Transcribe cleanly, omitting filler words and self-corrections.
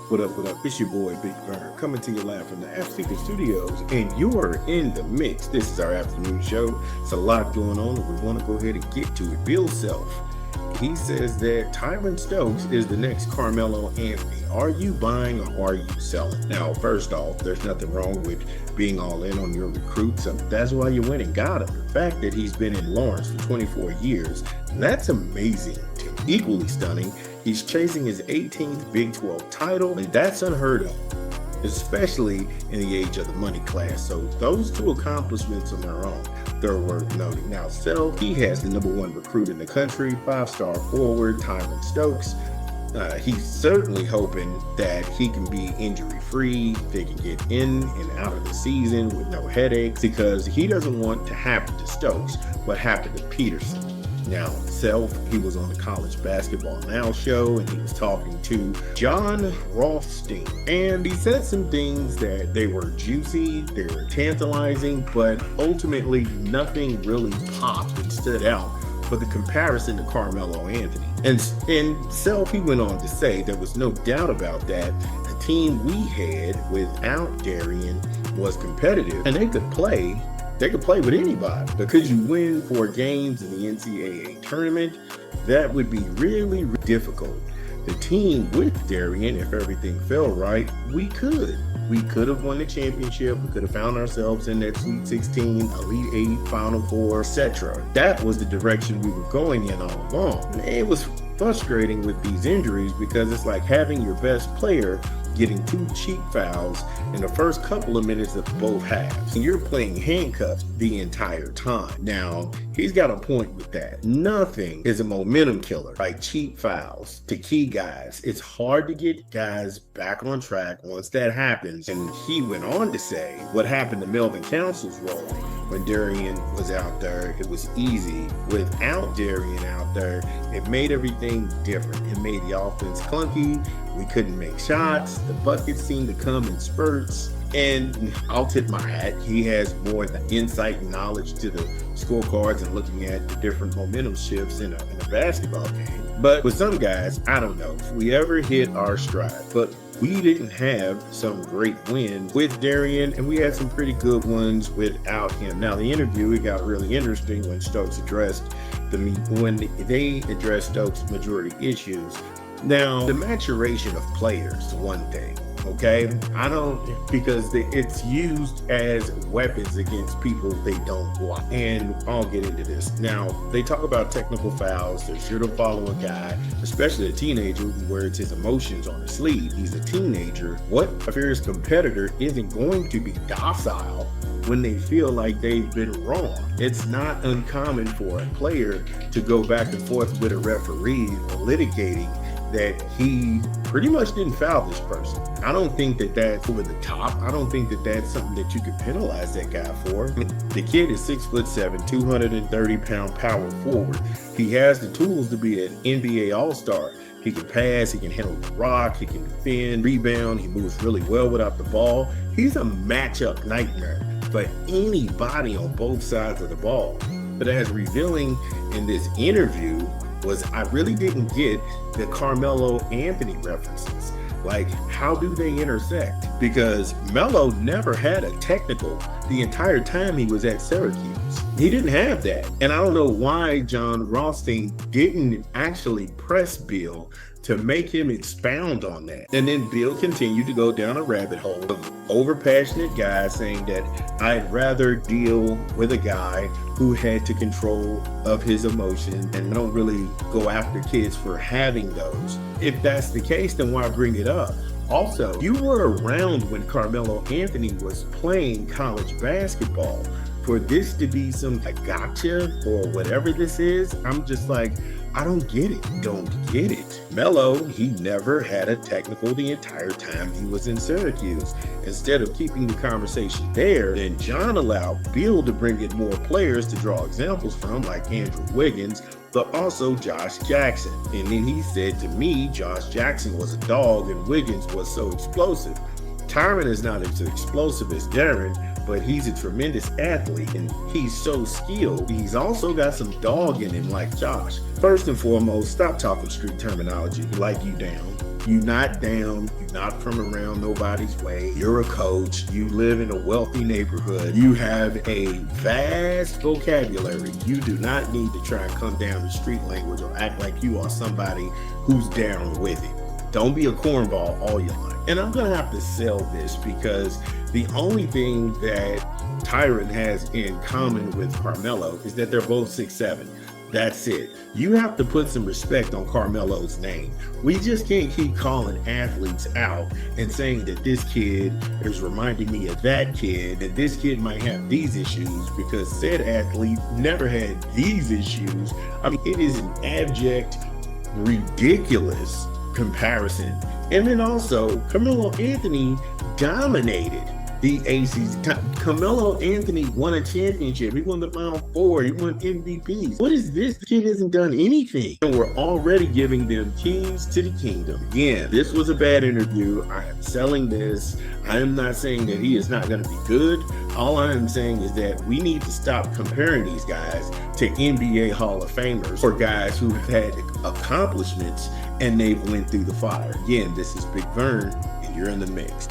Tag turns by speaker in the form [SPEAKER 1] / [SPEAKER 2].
[SPEAKER 1] What up, what up? It's your boy, Big Vern, coming to you live from the FCK Studios, and you're in the mix. This is our afternoon show. It's a lot going on, and we want to go ahead and get to it. Bill Self, he says that Tyron Stokes is the next Carmelo Anthony. Are you buying or are you selling? Now, first off, there's nothing wrong with being all in on your recruits. That's why you went and got him. The fact that he's been in Lawrence for 24 years, that's amazing. Equally stunning, he's chasing his 18th Big 12 title, and that's unheard of, especially in the age of the money class. So those two accomplishments on their own, they're worth noting. Now, Self, he has the #1 recruit in the country, 5-star forward, Tyron Stokes. He's certainly hoping that he can be injury-free, they can get in and out of the season with no headaches, because he doesn't want to happen to Stokes what happened to Peterson. Now, Self, he was on the College Basketball Now show, and he was talking to John Rothstein, and he said some things that they were juicy, they were tantalizing, but ultimately nothing really popped and stood out for the comparison to Carmelo Anthony. And Self, he went on to say there was no doubt about that. The team we had without Darian was competitive, and they could play with anybody. Because you win 4 games in the NCAA tournament, that would be really difficult. The team with Darian, if everything fell right, we could have won the championship. We could have found ourselves in that Sweet 16, Elite 8, Final Four, etc. That was the direction we were going in all along. It was frustrating with these injuries, because it's like having your best player getting 2 cheap fouls in the first couple of minutes of both halves. And you're playing handcuffed the entire time. Now, he's got a point with that. Nothing is a momentum killer like cheap fouls to key guys. It's hard to get guys back on track once that happens. And he went on to say what happened to Melvin Council's role when Darian was out there. It was easy. Without Darian out there, it made everything different. It made the offense clunky. We couldn't make shots. The buckets seemed to come in spurts. And I'll tip my hat. He has more the insight and knowledge to the scorecards and looking at the different momentum shifts in a basketball game. But with some guys, I don't know if we ever hit our stride. But we didn't have some great wins with Darian, and we had some pretty good ones without him. Now, the interview, it got really interesting when Stokes addressed Stokes' majority issues. Now, the maturation of players, one thing, okay? Because it's used as weapons against people they don't want. And I'll get into this. Now, they talk about technical fouls. They're sure to follow a guy, especially a teenager who wears his emotions on his sleeve. He's a teenager. What a fierce competitor isn't going to be docile when they feel like they've been wrong? It's not uncommon for a player to go back and forth with a referee litigating that he pretty much didn't foul this person. I don't think that that's over the top. I don't think that that's something that you could penalize that guy for. The kid is 6'7", 230-pound power forward. He has the tools to be an NBA All-Star. He can pass, he can handle the rock, he can defend, rebound, he moves really well without the ball. He's a matchup nightmare for anybody on both sides of the ball. But as revealing in this interview was, I really didn't get the Carmelo Anthony references. Like, how do they intersect? Because Melo never had a technical the entire time he was at Syracuse. He didn't have that. And I don't know why John Rothstein didn't actually press Bill to make him expound on that. And then Bill continued to go down a rabbit hole of overpassionate guys saying that I'd rather deal with a guy who had to control of his emotions, and don't really go after kids for having those. If that's the case, then why bring it up? Also, you were around when Carmelo Anthony was playing college basketball. For this to be some gotcha or whatever this is, I'm just like, I don't get it. Don't get it. Melo, he never had a technical the entire time he was in Syracuse. Instead of keeping the conversation there, then John allowed Bill to bring in more players to draw examples from, like Andrew Wiggins, but also Josh Jackson. And then he said to me, Josh Jackson was a dog and Wiggins was so explosive. Tyron is not as explosive as Darren, but he's a tremendous athlete and he's so skilled. He's also got some dog in him like Josh. First and foremost, stop talking street terminology like you down. You're not down. You're not from around nobody's way. You're a coach. You live in a wealthy neighborhood. You have a vast vocabulary. You do not need to try and come down the street language or act like you are somebody who's down with it. Don't be a cornball all your life. And I'm going to have to sell this because the only thing that Tyron has in common with Carmelo is that they're both 6'7". That's it. You have to put some respect on Carmelo's name. We just can't keep calling athletes out and saying that this kid is reminding me of that kid, that this kid might have these issues because said athlete never had these issues. I mean, it is an abject, ridiculous comparison. And then also, Carmelo Anthony dominated the ACC. Carmelo Anthony won a championship. He won the Final Four. He won MVPs. What is this? The kid hasn't done anything. And we're already giving them keys to the kingdom. Again, this was a bad interview. I am selling this. I am not saying that he is not going to be good. All I am saying is that we need to stop comparing these guys to NBA Hall of Famers or guys who have had accomplishments and they've went through the fire. Again, this is Big Vern, and you're in the mix.